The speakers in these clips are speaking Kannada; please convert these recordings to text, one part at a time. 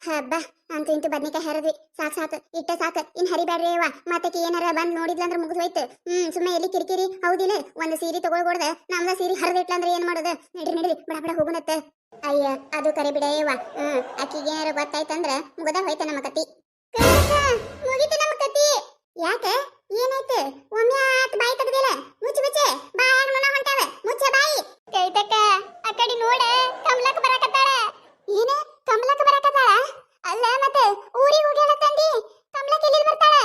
ಹಬ್ಬ ಅಂತೂ ಇಂತೂ ಬದ್ನಿಕಾಯಿ ಹರದ್ವಿ. ಸಾಕ್ ಸಾಕು ಇಟ್ಟ ಸಾಕು ಇನ್ ಹರಿಬ್ಯಾಡ್ರಿ ಅವ್ವ. ಮತ್ತಕ್ಕೆ ಏನಾರ ಬಂದ್ ನೋಡಿದ್ಲಂದ್ರ ಮುಗಿದೋಯ್ತು. ಸುಮ್ಮನೆ ಎಲ್ಲಿ ಕಿರಿಕಿರಿ ಹೌದಿಲ್ಲ. ಒಂದು ಸೀರೆ ತಗೊಳ್ಕೊಡ್ದೆ ನಮ್ದ ಸೀರೆ ಹರಿದಿಟ್ಲಂದ್ರ ಏನ್ ಮಾಡೋದು? ನಡ್ರಿ ನಡ್ರಿ ಬಡ ಬಡ ಹೋಗುನತ್ತ. ಅಯ್ಯ ಅದು ಕರೆ ಬಿಡಯ್ಯವ್ವ. ಅಕ್ಕಿಗೆ ಏನಾರ ಗೊತ್ತಾಯ್ತಂದ್ರ ಮುಗದ ಹೋಯ್ತ ನಮ್ಮ ಕತಿ. ಮುಗಿತು ನಮ್ಮ ಕತಿ. ಯಾಕೆ ಏನಾಯ್ತು? ಒಮ್ಮೆ ಆತ್ ಬಾಯಿ ತೆಗ್ದಿಲ್ಲ. ಮುಚ್ಚ ಮುಚ್ಚೆ ಬಾಯಾಗ ನುಣ ಹೊಂಟಾವ. ಮುಚ್ಚ ಬಾಯಿ. ಕೈತಕ್ಕ ಆ ಕಡೆ ನೋಡ, ಕಮಲಕ್ಕ ಬರಕತ್ತಾಳ. ಏನ ಕಮಲಕ್ಕ ಬರಕತ್ತಾಳ? ಅಲ್ಲ ಮತ್ತೆ ಊರಿಗೆ ಹೋಗ್ಯಾಳ ತಂದಿ. ಕಮಲಕ್ಕ ಎಲ್ಲಿ ಬರ್ತಾಳ?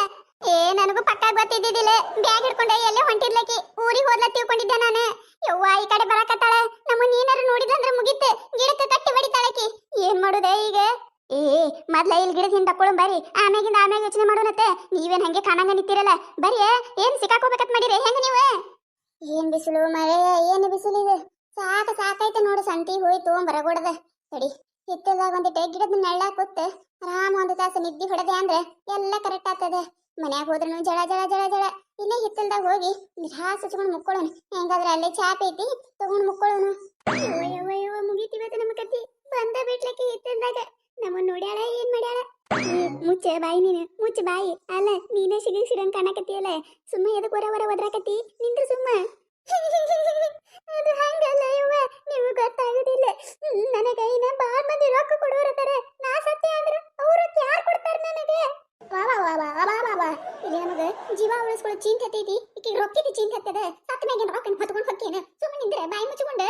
ನನಗೂ ಪಕ್ಕ ಗೊತ್ತಿದ್ದಿದ್ದಿಲ್ಲ. ಬ್ಯಾಗ್ ಹಿಡ್ಕೊಂಡೆ ಎಲ್ಲೇ ಹೊಂಟಿದ್ಲಕಿ. ಊರಿಗೆ ಹೋದ್ಲ ತಿಳ್ಕೊಂಡಿದ್ದೆ ನಾನು. ಯವ್ವ ಈ ಕಡೆ ಬರಕತ್ತಾಳ. ನಮ್ಮನ್ನ ಏನಾರು ನೋಡಿದ್ಲಂದ್ರ ಮುಗಿತ್ತು. ಗಿಡಕ್ಕೆ ಕಟ್ಟಿ ಬಡಿತಾಳಕಿ. ಏನ್ ಮಾಡುದೆ ಈಗ? ಮೊದ್ಲ ಇಲ್ಲಿ ಗಿಡದ ಹಿಂದ ತಕೊಳ್ಳು ಬರ್ರಿ. ಆಮ್ಯಾಗ ಯೋಚನೆ ಮಾಡೋಣತ್ತೆ. ನೀವೇನ್ ಹಂಗೆ ಕಾಣಂಗ ನಿಂತಿರಲ್ಲ. ಬರ್ರಿ ಏನ್ ಸಿಕ್ಕಾಕೋಬೇಕತ್ ಮಾಡಿರಿ ಹೆಂಗ ನೀವು? ಏನ್ ಬಿಸಿಲು ಮಳೆ, ಏನ್ ಬಿಸಿಲು ಇದು. ಸಾಕಾಯ್ತು ನೋಡು. ಸಂತಿ ಹೋಯ್ತು ಬರಗೊಡದ. ಸರಿ ಹಿತ್ತಲ್ದಾಗ ಒಂದಿಟ್ಟು ಗಿಡದ ನೆಳ್ಳ ಕೂತ್ ಆರಾಮ ಒಂದು ತಾಸು ನಿದ್ದೆ ಹೊಡೆದೆ ಅಂದ್ರೆ ಎಲ್ಲ ಕರೆಕ್ಟ್ ಆಗ್ತದೆ. ಮನ್ಯಾಗ ಹೋದ್ರೂ ಜಳ ಜಳ ಜಳ ಜಳ. ಇಲ್ಲೇ ಹಿತ್ತಲ್ದಾಗ ಹೋಗಿ ನಿರಾಸ ಹಚ್ಕೊಂಡು ಮುಕ್ಕೊಳ್ಳೋಣ. ಹೆಂಗಾದ್ರೆ ಅಲ್ಲೇ ಚಾಪ್ ಐತಿ, ತಗೊಂಡು ಮುಕ್ಕೊಳ್ಳೋಣ. ಮುಗಿತಿವತ್ತು ನಮ್ಮ ಕತಿ. ಬಂದ ಬಿಟ್ಲಕ್ಕೆ ಹಿತ್ತಲ್ದಾಗ ನಮ್ಮನ್ನ ನೋಡ್ಯಾಳ ಏನ್ ಮಾಡ್ಯಾಳ? ಮುಚ್ಚ ಬಾಯಿ ನೀನು, ಮುಚ್ಚ ಬಾಯಿ. ಅಲ್ಲ ನೀನೇ ಸಿಡಂಗ್ ಕಾಣಕತ್ತಿಯಲ್ಲ. ಸುಮ್ಮ ಎದಕ್ ಹೊರ ಒದ್ರಾಕತಿ? ನಿಂದ್ರು ಸುಮ್ಮ. ಅದು ಹಂಗಲ್ಲ ಇವ್ವ, ನಿಮ್ಗೆ ಗೊತ್ತಾಗುದಿಲ್ಲ. ನನಗೆ ಇನ್ನ ಬಾಳ್ ಮಂದಿ ರೊಕ್ಕ ಕೊಡೋರದಾರ. ನಾ ಸತ್ಯ ಅಂದ್ರ ಅವ್ರು ಯಾರು ಕೊಡ್ತಾರ ನನಗೆ? ವಾ ಇಲ್ಲಿ ನಮಗ ಜೀವ ಉಳಿಸ್ಕೊಳ್ಳೋ ಚಿಂತೆ ಹತ್ತೈತಿ. ಈಗ ರೊಕ್ಕಿದ ಚಿಂತೆ ಹತ್ತದ. ಸತ್ತ ಮ್ಯಾಗೇನು ರೊಕ್ಕ ಹೊತ್ಕೊಂಡು ಹೊಕ್ಕೇನ? ಸುಮ್ಮನೆ ನಿಂದ್ರೆ ಬಾಯಿ ಮುಚ್ಚಿಕೊಂಡ.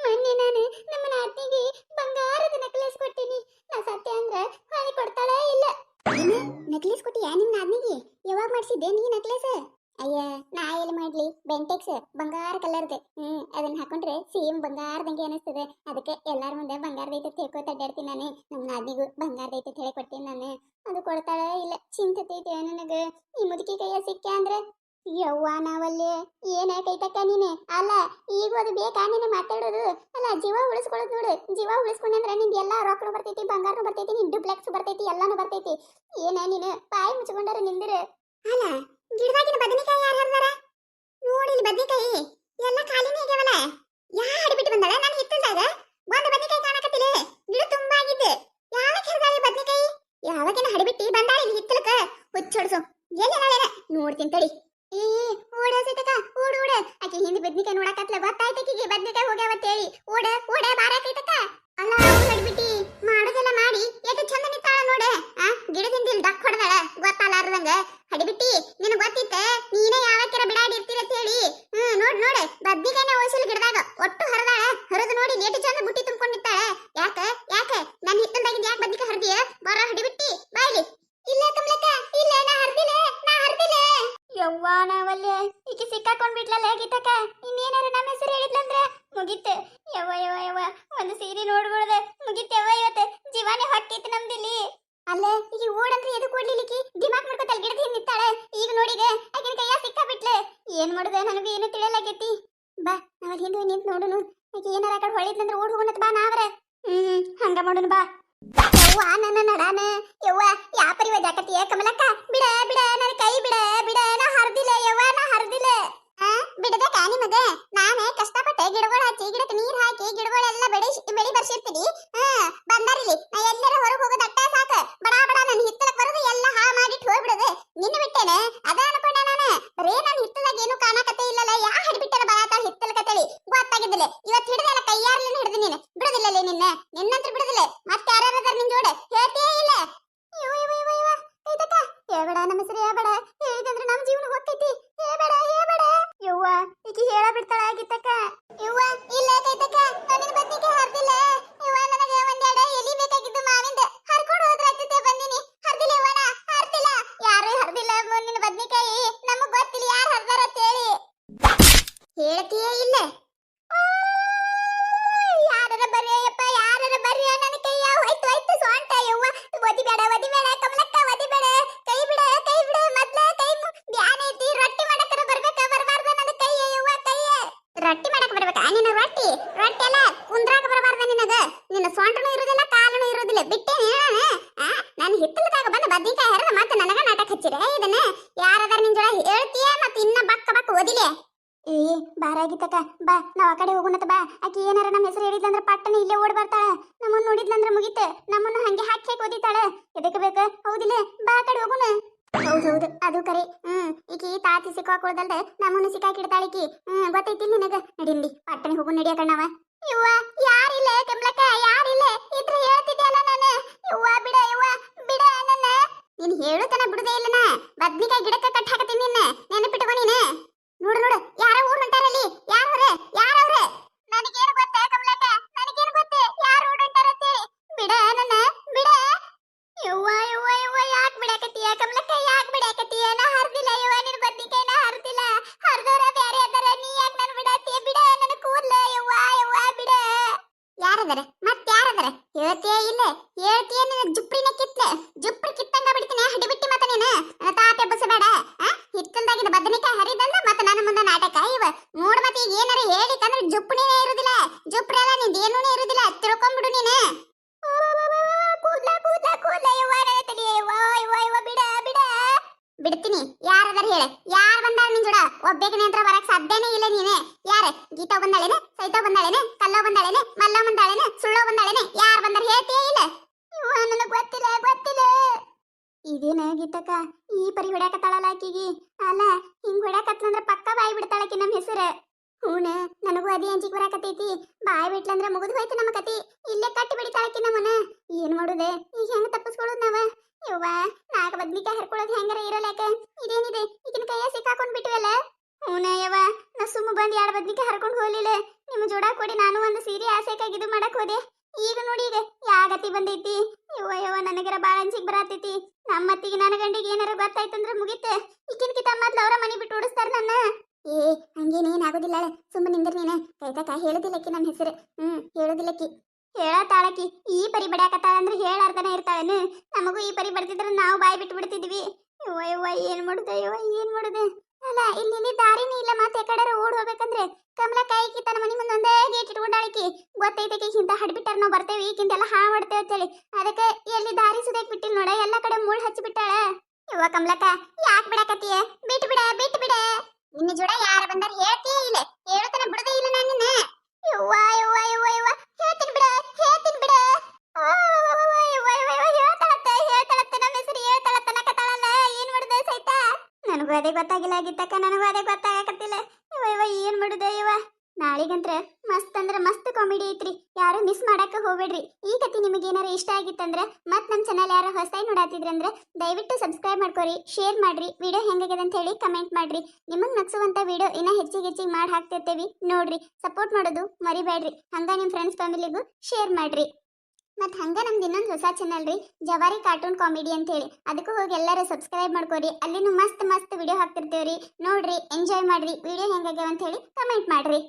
ಮೊನ್ನೆ ನಾನು ನಮ್ಮ ನಾದ್ನಿಗೆ ಬಂಗಾರದ ನೆಕ್ಲೆಸ್ ಕೊಟ್ಟಿನಿ. ನಾ ಸತ್ಯ ಅಂದ್ರ ಹೊಳಿ ಕೊಡ್ತಾಳ ಇಲ್ಲ. ನೆಕ್ಲೆಸ್ ಕೊಟ್ಟಿಯಾ ನಿಮ್ ನಾದ್ನಿಗೆ? ಯಾವಾಗ ಮಾಡಿಸಿದ್ದೆ ನೀ ನೆಕ್ಲೆಸ್? ಅಯ್ಯ ನಾ ಎಲ್ಲಿ ಮಾಡ್ಲಿ? ಬೆಂಟೆಕ್ಸ್ ಬಂಗಾರ ಕಲರ್ದು. ಅದನ್ನ ಹಾಕೊಂಡ್ರೆ ಸೇಮ್ ಬಂಗಾರದಂಗೆ ಅನಿಸ್ತದೆ. ಅದಕ್ಕೆ ಎಲ್ಲಾರ ಮುಂದೆ ಬಂಗಾರದೈತೆ ತಿಳ್ಕೊತ ಅಡ್ಡಾಡ್ತೀನಿ ನಾನು. ನಮ್ಮ ನಾದಿಗೂ ಬಂಗಾರದೈತೆ ಹೇಳಿ ಕೊಡ್ತೀನಿ ನಾನು. ಅದು ಕೊಡ್ತಾಳ ಇಲ್ಲ. ಚಿಂತತೈತೆ ನನಗ. ಈ ಮುದುಕಿ ಕೈಯ ಸಿಕ್ಕ ಅಂದ್ರೆ ಯವ್ವ ನಾವಲ್ಲಿ ಏನ ಕೈತಕ್ಕ ನೀನೆ. ಅಲ್ಲ ಈಗ ಅದು ಬೇಕಾ ನೀನೆ ಮಾತಾಡೋದು? ಅಲ್ಲ ಜೀವ ಉಳಿಸ್ಕೊಳ್ಳೋದು ನೋಡು. ಜೀವ ಉಳಿಸ್ಕೊಂಡ್ರೆ ನಿಂಗೆ ಎಲ್ಲ ರೊಕ್ಕನು ಬರ್ತೈತಿ, ಬಂಗಾರನು ಬರ್ತೈತಿ, ನಿನ್ ಡುಪ್ಲೆಕ್ಸ್ ಬರ್ತೈತಿ, ಎಲ್ಲಾನು ಬರ್ತೈತಿ. ಏನ ನೀನು ಬಾಯಿ ಮುಚ್ಕೊಂಡಾರ ನಿಂದಿರ. ಅಲ್ಲ ಗಿಡದಾಗಿನ ಬದನೆಕಾಯಿ ಯಾರು ಹರಿದಾರ ನೋಡಿ? ಇಲ್ಲಿ ಬದನೆಕಾಯಿ ಎಲ್ಲ ಖಾಲಿನೇ ಆಗ್ಯಾವಲ್ಲ. ಯಾರು ಹಡಿಬಿಟ್ಟು ಬಂದಾಳ? ನಾನು ಹಿತ್ತಲ್ದಾಗ ಒಂದು ಬದನೆಕಾಯಿ ಕಾಣಕತ್ತಿಲ್ಲ. ಗಿಡ ತುಂಬಾ ಆಗಿದ್ದೆ. ಯಾವಕ್ಕೆ ಹರಿದಾಳಿ ಬದನೆಕಾಯಿ? ಯಾವಾಗೇನ ಹಡಿಬಿಟ್ಟಿ ಬಂದಾಳ ಇಲ್ಲಿ ಹಿತ್ತಲಕ? ಹುಚ್ಚೊಡ್ಸು. ಎಲ್ಲಿ ನೋಡ್ತೀನಿ ತಡಿ. ಓಡ ಸೈತಕ ಓಡ. ಆಕೆ ಹಿಂದಿ ಬದ್ನಿಕಾಯಿ ನೋಡಕತ್ಲ. ಗೊತ್ತಾಯ್ತಕಿಗೆ ಬದ್ನಿಕಾಯಿ ಹೋಗ್ಯಾವತ್ತೇಳಿ. ಓಡ ಬಾರಕೈತಕ. ಅಲ್ಲ ಹಡಿಬಿಟ್ಟಿ ಮಾಡೋದೆಲ್ಲ ಮಾಡಿ ಎಷ್ಟು ಚಂದ ನಿಂತಾಳ ನೋಡ. ಗಿಡದಿಂದ ಇಲ್ಲಿ ಡಕ್ ಹೊಡೆದಾಳ ಗೊತ್ತಲ್ಲಾರ್ದಂಗ. ಹಡಿಬಿಟ್ಟಿ ನಿನ್ ಗೊತ್ತಿತ್ತ ನೀನೇ ಯಾವಕ್ಕೆರ ಬಿಡಾಡಿ ಇರ್ತೀರ ಅಂತ ಹೇಳಿ. ನೋಡ್ ಬದ್ನಿಕಾಯಿನ ಓಸಿಲ್ ಗಿಡದಾಗ ಒಟ್ಟು ಹರಿದಾಳ. ಹರಿದು ನೋಡಿ ಎಷ್ಟು ಚಂದ ಬುಟ್ಟಿ ತುಂಬ್ಕೊಂಡ್ ನಿಂತಾಳ. ಯಾಕೆ ನನ್ನ ಹಿತ್ತಲ್ದಾಗಿಂದ ಯಾಕೆ ಬದ್ನಿಕಾಯಿ ಹರಿದಿಯ? ಬರ ಹಡಿಬಿಟ್ಟಿ ಬಾಯ್ಲಿ. ಇಲ್ಲ ಕಮಲಕ್ಕ ಇಲ್ಲ, ನಾ ಹರಿದಿಲ್ಲ. ಯವ್ವ ನಾವಲ್ಲಿ ಈಕೆ ಸಿಕ್ಕಾಕೊಂಡ್ ಬಿಟ್ಲಲ್ಲ ಗೀತಕ್ಕ. ಇನ್ನೇನಾರು ನಮ್ಮ ಹೆಸರು ಹೇಳಿದ್ಲಂದ್ರೆ ಮುಗಿತ್ತು. ಯವ್ವ ಒಂದು ಸೀರೆ ನೋಡ್ಬಿಡ್ದೆ ಮುಗಿತ್ತವ್ವ. ಇವತ್ತು ಜೀವಾನೇ ಹೊಟ್ಟಿತ್ತು ನಮ್ದಿಲ್ಲಿ. ಅಲ್ಲೇ ಈಗ ಓಡಂದ್ರೆ ಎದು ಕೊಡ್ಲಿಕ್ಕೆ ದಿಮಾಕ್ ಮಾಡ್ಕೊತಲ್ ಗಿಡದ ಹಿಂದೆ ನಿಂತಾಳೆ. ಈಗ ನೋಡಿಗ ಆಕಿನ ಕೈಯ ಸಿಕ್ಕಾ ಬಿಟ್ಲೆ. ಏನ್ ಮಾಡುದೆ ನನಗೂ ಏನು ತಿಳಿಯಲಾಗೈತಿ. ಬಾ ನಾವ್ ಹಿಂದೆ ನಿಂತು ನೋಡುನು. ಆಕೆ ಏನಾರ ಆ ಕಡೆ ಹೊಳಿದ್ಲಂದ್ರೆ ಓಡ್ ಹೋಗೋಣತ್ ಬಾ ನಾವ್ರ. ಹಂಗ ಮಾಡೋಣ ಬಾ. ಯವ್ವ ನನ್ನ ನಡಾನ. ಯವ್ವ ಯಾ ಪರಿವ ಜಾಕತಿಯ ಕಮಲಕ್ಕ? ಬಿಡ ನನ್ನ ಕೈ ಬಿಡ. ನಾ ಹರ್ದಿಲ್ಲ ಯವ್ವ, ನಾ ಹರ್ದಿಲ್ಲ. ಬಿಡದಕ್ಕ ನಿಮಗ? ನಾನೇ ಕಷ್ಟಪಟ್ಟೆ ಗಿಡಗಳು ಹಚ್ಚಿ ಗಿಡಕ್ಕೆ ನೀರ್ ಹಾಕಿ ಗಿಡಗಳೆಲ್ಲ ಬೆಳಿ ಬರ್ಸಿರ್ತೀನಿ. ಬಂದಾರಿಲಿ ನಾ ಎಲ್ಲರ ಹೊರಗೆ ಹೋಗೋದು ಅಟ್ಟ ಸಾಕ. ಬಡ ನನ್ನ ಹಿತ್ತಲಕ್ ಬರೋದು ಎಲ್ಲ ಹಾಳು ಮಾಡಿಟ್ಟು ಹೋಗ್ಬಿಡೋದು. ನಿನ್ನ ಬಿಟ್ಟೇನೆ ಅದ ಅನ್ಕೊಂಡೆ ನಾನು. ಬರೇ ನನ್ನ ಹಿತ್ತಲಾಗ ಏನು ಕಾಣಕತ್ತೆ ಇಲ್ಲಲ್ಲ. ಯಾ ಹಿಡ್ಬಿಟ್ಟೆ ಬರತಾಳ ಹಿತ್ತಲಕತ್ತೇಳಿ ಗೊತ್ತಾಗಿದ್ದಿಲ್ಲ. ಇವತ್ತು ಹಿಡಿದಲ್ಲ ಕೈಯಾರ್ಲಿನ ಹಿಡಿದು ನೀನು. ಬಿಡೋದಿಲ್ಲಲೇ ನಿನ್ನಂತ್ರ ಬಿಡೋದಿಲ್ಲ. ಮತ್ತೆ ಯಾರ್ಯಾರದಾರ ನಿನ್ ಜೋಡೆ ಹೇಳ್ತೇ ಇಲ್ಲ? ಹೇಳ್ಬೇಡ ನಮ್ಮ ಹೆಸರು ಹೇಳ್ಬೇಡ. ಹೇಳಿದಂದ್ರೆ ನಮ್ಮ ಜೀವನ ಹೋಗ್ತೈತಿ. ಹೇಳ್ಬೇಡ. ಯವ್ವ ಈಕಿ ಹೇಳ ಬಿಡ್ತಾಳ ಆಗಿತ್ತಕ್ಕ. ಯವ್ವ ಇಲ್ಲ ಕೈತಕ್ಕ, ನನ್ನ ಬದ್ನಿಕಾಯಿ ಹರ್ದಿಲ್ಲ. ಯವ್ವ ನನಗೆ ಒಂದೆರಡು ಎಲಿ ಬೇಕಾಗಿದ್ದು ಮಾವಿಂದ ಹರ್ಕೊಂಡು ಹೋದ್ರ ಆಗ್ತೈತೆ. ಬಂದಿನಿ ಹರ್ದಿಲ್ಲ ಯವ್ವ, ನಾ ಹರ್ದಿಲ್ಲ. ಯಾರು ಹರ್ದಿಲ್ಲ ನಿನ್ನ ಬದ್ನಿಕಾಯಿ. ನಮಗ್ ಗೊತ್ತಿಲ್ಲ ಯಾರು ಹರ್ದಾರ ಅಂತ ಹೇಳಿ. ಹೇಳ್ತೀಯೇ ಇಲ್ಲ? ಯಾರರ ಬರ್ರಿಯಪ್ಪ, ಯಾರರ ಬರ್ರಿ. ನನ್ನ ಕೈಯ ಹೋಯ್ತು ಸೊಂಟ. ಯವ್ವ ಒದಿಬೇಡ ಕಮಲಕ್ಕ, ಒದಿಬೇಡ. ಕೈ ಬಿಡ ಮೊದ್ಲ. ಕೈ ಬ್ಯಾನ್ ಐತಿ. ರೊಟ್ಟಿ ಮಾಡಕರ ಬರ್ಬೇಕ ಬರಬಾರ್ದ ನನ್ನ ಕೈ. ಯವ್ವ ಕೈ ರೊಟ್ಟಿ ಮಾಡಕ ಬರ್ಬೇಕಾ? ನಿನ್ನ ರೊಟ್ಟಿ ಎಲ್ಲ ಕುಂದ್ರಾಕ ಬರಬಾರ್ದ ನಿನಗ. ನಿನ್ನ ಸೊಂಟನು ಇರೋದಿಲ್ಲ, ಕಾಲನು ಇರೋದಿಲ್ಲ. ಬಿಟ್ಟೇನೆ ನಾನು ಹಿತ್ತಲದಾಗ ಬಂದು ಬದ್ನಿಕಾಯಿ ಹರಿದ ಮತ್ತೆ ನನಗ ನಾಟಕ ಹಚ್ಚಿರ. ಇದನ್ನ ಯಾರದಾರ ನಿನ್ ಜೋಳ ಹೇಳ್ತೀಯ? ಮತ್ತೆ ಇನ್ನ ಬಕ್ಕ ಓದಿಲೆ. ಬಾರಾಗಿತ್ತಕ್ಕ ಬಾ, ನಾವ್ ಆ ಕಡೆ ಹೋಗುಣತ ಬಾ. ಆಕಿ ಏನಾರ ನಮ್ಮ ಹೆಸರು ಹೇಳಿದ್ಲಂದ್ರ ಪಟ್ಟನ ಇಲ್ಲೇ ಓಡ್ ಬರ್ತಾಳ. ನಮ್ಮನ್ನ ನೋಡಿದ್ಲಂದ್ರ ಮುಗಿತ ನಮ್ಮನ್ನು ಹಂಗೆ ಹಾಕಿ ಓದಿತಾಳ ಎದಕ್ಕೆ ಬೇಕ ಹೌದಿಲ್ಲ ಬಾ ಕಡೆ ಹೋಗುಣ ಹೌದೌದು ಅದು ಕರೆ ಈಕಿ ತಾತಿ ಸಿಕ್ಕಾಕೊಳ್ದಲ್ದ ನಮ್ಮನ್ನು ಸಿಕ್ಕಾಕಿಡ್ತಾಳಿಕಿ ಗೊತ್ತೈತಿ ನಿನಗ ನಡಿಂಡಿ ಪಟ್ಟಣಿ ಹೋಗು ನಡಿಯ ಕಣ್ಣವ ಇವ್ವ ಯಾರಿಲ್ಲ ಕಮಲಕ್ಕ ಯಾರಿಲ್ಲ ಇದ್ರೆ ಹೇಳ್ತಿದ್ಯಲ್ಲ ನಾನು ಇವ್ವ ಬಿಡ ನನ್ನ ನೀನ್ ಹೇಳುತ್ತನ ಬಿಡುದೇ ಇಲ್ಲನ ಬದ್ನಿಕಾಯಿ ಗಿಡಕ್ಕ ಕಟ್ ಹಾಕತೀನಿ ನಿನ್ನ ನೆನಪಿಟ್ಕೊ ನೀನು ನೋಡು ಯಾರ ಊರ್ ಹೊಂಟಾರಲ್ಲಿ ಯಾರವ್ರೆ ನನಗೇನು ಗೊತ್ತ ಕಮಲಕ್ಕ ನನಗೇನು ಗೊತ್ತ ಯಾರು ಊರ್ ಹೊಂಟಾರತ್ತೇಳಿ ಬಿಡ ನನ್ನ ಬಿಡ ಯವ್ವ ಯಾಕೆ ಬಿಡಾಕತ್ತೀಯ ಕಮಲಕ್ಕ ಯಾಕೆ ಬಿಡಾಕತ್ತೀಯ ನಾ ಹರ್ದಿಲ್ಲ ಯವ್ವ ನಿನ್ ಬದ್ನಿಕಾಯಿನ ಹರ್ದಿಲ್ಲ ಹರ್ದೋರ ಬ್ಯಾರೆ ಅದರ ನೀ ಯಾಕೆ ನನ್ ಬಿಡಾತ್ತೀಯ ಬಿಡ ನನ್ನ ಕೂದ್ಲ ಯವ್ವ ಬಿಡ ಯಾರದರ ಮತ್ತೆ ಯಾರದರ ಹೇಳ್ತೀಯ ಇಲ್ಲ ಹೇಳ್ತೀಯ ನಿನ್ನ ಜುಪ್ರಿ ಕಿತ್ತಂಗ ಬಿಡ್ತೀನಿ ಹಡಿ ಬಿಟ್ಟಿ ಮತ್ತ ನೀನು ನನ್ನ ತಾತೆ ಬಸಬೇಡ ಹಿತ್ತಲ್ದಾಗಿನ ಬದನೆಕಾಯಿ ಹರಿದಲ್ಲ ಮತ್ತ ನನ್ನ ಮುಂದೆ ನಾಟಕ ಇವ ನೋಡ್ ಮತ್ತೆ ಈಗ ಏನಾರ ಹೇಳಿಕಂದ್ರೆ ಜುಪ್ರಿನೇ ಇರುದಿಲ್ಲ ಜುಪ್ರಿ ಅಲ್ಲ ನಿಂದ ಏನೂನೇ ಇರುದಿಲ್ಲ ತಿಳ್ಕೊಂಡ್ಬಿಡು ನೀನು ಕೂದ್ಲ ಯವ್ವ ನನ್ನ ತಲೆ ಯವ್ವ ಬಿಡ ಬಿಡ್ತೀನಿ ಯಾರದಾರ ಹೇಳ ಯಾರು ಬಂದಾಳ ನಿನ್ ಜೋಡ ಒಬ್ಬೇಕನೆ ಅಂತ ಬರಕ್ ಸಾಧ್ಯನೇ ಇಲ್ಲ ನೀನೆ ಯಾರ ಗೀತಾ ಬಂದಾಳೇನೆ ಸೈತಾ ಬಂದಾಳೇನೆ ಕಲ್ಲೋ ಬಂದಾಳೇನೆ ಮಲ್ಲೋ ಬಂದಾಳೇನೆ ಸುಳ್ಳೋ ಬಂದಾಳೇನೆ ಯಾರು ಬಂದಾರ ಹೇಳ್ತೀಯ ಇಲ್ಲ ಯವ್ವ ನನಗೆ ಗೊತ್ತಿಲ್ಲ ಇದೇನ ಗೀತಕ್ಕ ಈ ಪರಿ ಹೊಡ್ಯಾಕತ್ತಾಳಲ್ಲ ಆಕಿಗಿ ಅಲ್ಲ ಹಿಂಗ್ ಹೊಡ್ಯಾಕತ್ಲಂದ್ರ ಪಕ್ಕ ಬಾಯಿ ಬಿಡ್ತಾಳಕಿ ನಮ್ಮ ಹೆಸರು ಹೂನ ನನಗೂ ಅದೇ ಅಂಜಿಕ್ ಬರಾಕತೈತಿ ಬಾಯಿ ಬಿಟ್ಲಂದ್ರ ಮುಗಿದು ಹೋಯ್ತು ನಮ್ಮ ಕತಿ ಇಲ್ಲೇ ಕಟ್ಟಿ ಬಿಡಿತಾಳಕಿ ನಮ್ಮನ ಏನ್ ಮಾಡುದೆ ಈಗ ಹೆಂಗ ತಪ್ಪಿಸ್ಕೊಳ್ಳೋದು ನಾವ ಯವ್ವ ನಾಲ್ಕು ಬದ್ನಿಕಾಯಿ ಹರ್ಕೊಳ್ಳೋದು ಹೆಂಗಾರ ಇರಲ್ಯಾಕ ಇದೇನಿದೆ ಈಗಿನ ಕೈಯ ಸಿಕ್ಕಾಕೊಂಡ್ ಬಿಟ್ಟಿವಲ್ಲ ಹೂನ ಯವ್ವ ನಾ ಸುಮ್ಮ ಬಂದ್ 2 ಬದ್ನಿಕಾಯಿ ಹರ್ಕೊಂಡು ಹೋಗ್ಲಿಲ್ಲ ನಿಮ್ಮ ಜೋಡ ಕೊಡಿ ನಾನು ಒಂದು ಸೀರೆ ಆಸೆಕಾಗಿ ಇದು ಮಾಡಕ್ ಹೋದೆ ಈಗ ನೋಡಿ ಈಗ ಯಾಗತಿ ಬಂದೈತಿ ಯವ್ವ ನನಗರ ಬಾಳ ಅಂಜಿಕ್ ಬರಾತೈತಿ ನಮ್ಮತ್ತಿಗೆ ನನ್ನ ಗಂಡಿಗೆ ಏನಾರ ಗೊತ್ತಾಯ್ತಂದ್ರ ಮುಗಿತ ಈಗಿನ ಮೊದ್ಲು ಅವರ ಮನಿ ಬಿಟ್ಟು ಓಡಿಸ್ತಾರ ನನ್ನ ಹಂಗೇನೇನ್ ಆಗೋದಿಲ್ಲ ಸುಮ್ಮನೆ ನಿಂದ್ರ ನೀನ ಕೈತಕ ಹೇಳುದಿಲ್ಲಕ್ಕಿ ನನ್ನ ಹೆಸರು ಹೇಳುದಿಲ್ಲಕ್ಕಿ ಹೇಳತಾಳಕಿ ಈ ಪರಿ ಬಡ್ಯಾಕತ್ತಾಳ ಅಂದ್ರೆ ಹೇಳಾರ್ದನ ಇರ್ತಾಳೇನು ನಮಗೂ ಈ ಪರಿ ಬಡ್ತಿದ್ರ ನಾವು ಬಾಯಿ ಬಿಟ್ಟು ಬಿಡ್ತಿದ್ವಿ ಯವ್ವ ಏನ್ ಮಾಡುದೆ ಅಲ್ಲ ಇಲ್ಲಿ ದಾರಿನೇ ಇಲ್ಲ ಮತ್ತೆ ಕಡೆ ಓಡ್ ಹೋಗ್ಬೇಕಂದ್ರೆ ಕಮಲ ಕಾಯಿಕಿ ತನ್ನ ಮನಿ ಮುಂದೆ ಒಂದೇ ಗೇಟ್ ಇಟ್ಕೊಂಡಾಳಿಕಿ ಗೊತ್ತೈತಕಿ ಇಂತ ಹಡ್ಬಿಟ್ಟಾರ ನಾವು ಬರ್ತೇವೆ ಈಗಿಂತೆಲ್ಲ ಹಾಳು ಮಾಡ್ತೇವೆ ಅಂತೇಳಿ ಅದಕ್ಕೆ ಎಲ್ಲಿ ದಾರಿ ಸುದೇಕ್ ಬಿಟ್ಟಿಲ್ ನೋಡ ಎಲ್ಲ ಕಡೆ ಮುಳ್ಳು ಹಚ್ಚಿ ಬಿಟ್ಟಾಳ ಯವ್ವ ಕಮಲಕ್ಕ ಯಾಕೆ ಬಿಡಾಕತ್ತೀಯ ಬಿಟ್ಟು ಬಿಡ ನಿನ್ನ ಜೋಡ ಯಾರ ಬಂದಾರ ಹೇಳ್ತೀಯ ಇಲ್ಲ ಹೇಳುತ್ತಾನ ಬಿಡದೇ ಇಲ್ಲ ನಾನು ನಿನ್ನ ಯವ್ವ ಹೇಳ್ತೀನಿ ಬಿಡ ಹೇಳ್ತಾಳತ್ತ ನಮ್ಮ ಹೆಸರು ಹೇಳ್ತಾಳತ್ತ ನಕತಾಳಲ್ಲ ಏನ್ ಮಾಡುದ ಸೈತ ನನಗೂ ಅದೇ ಗೊತ್ತಾಗಿಲ್ಲ ಆಗಿತ್ತಕ್ಕ ನನಗೂ ಅದೇ ಗೊತ್ತಾಗಕತ್ತಿಲ್ಲ ಯವ್ವ ಏನ್ ಮಾಡುದ ಯವ್ವ ನಾಳಿಗಂತ್ರ ಮಸ್ತ್ ಅಂದ್ರೆ ಮಸ್ತ್ ಕಾಮಿಡಿ ಐತ್ರಿ ಯಾರು ಮಿಸ್ ಮಾಡಾಕ ಹೋಗ್ಬೇಡ್ರಿ ಈ ಕತಿ ನಿಮಗೆ ಏನಾರ ಇಷ್ಟ ಆಗಿತ್ತಂದ್ರ ಮತ್ ನಮ್ಮ ಚಾನಲ್ ಯಾರು ಹೊಸದಾಗಿ ನೋಡಾತಿದ್ರಂದ್ರ ದಯವಿಟ್ಟು ಸಬ್ಸ್ಕ್ರೈಬ್ ಮಾಡ್ಕೊರಿ ಶೇರ್ ಮಾಡ್ರಿ ವಿಡಿಯೋ ಹೆಂಗಾಗಿದೆ ಅಂತ ಹೇಳಿ ಕಮೆಂಟ್ ಮಾಡ್ರಿ ನಿಮಗ್ ನಗ್ಸುವಂತ ವಿಡಿಯೋ ಇನ್ನ ಹೆಚ್ಚಿಗೆ ಮಾಡಿ ಹಾಕ್ತಿರ್ತೇವಿ ನೋಡ್ರಿ ಸಪೋರ್ಟ್ ಮಾಡೋದು ಮರಿಬೇಡ್ರಿ ಹಂಗ ನಿಮ್ ಫ್ರೆಂಡ್ಸ್ ಫ್ಯಾಮಿಲಿಗೂ ಶೇರ್ ಮಾಡ್ರಿ ಮತ್ ಹಂಗ ನಮ್ದು ಇನ್ನೊಂದು ಹೊಸ ಚಾನಲ್ ರೀ ಜವಾರಿ ಕಾರ್ಟೂನ್ ಕಾಮಿಡಿ ಅಂತ ಹೇಳಿ ಅದಕ್ಕೂ ಹೋಗಿ ಎಲ್ಲರೂ ಸಬ್ಸ್ಕ್ರೈಬ್ ಮಾಡ್ಕೊರಿ ಅಲ್ಲಿನೂ ಮಸ್ತ್ ವಿಡಿಯೋ ಹಾಕ್ತಿರ್ತೇವ್ರಿ ನೋಡ್ರಿ ಎಂಜಾಯ್ ಮಾಡ್ರಿ ವಿಡಿಯೋ ಹೆಂಗಾಗ್ಯಾವ ಅಂತ ಹೇಳಿ ಕಮೆಂಟ್ ಮಾಡ್ರಿ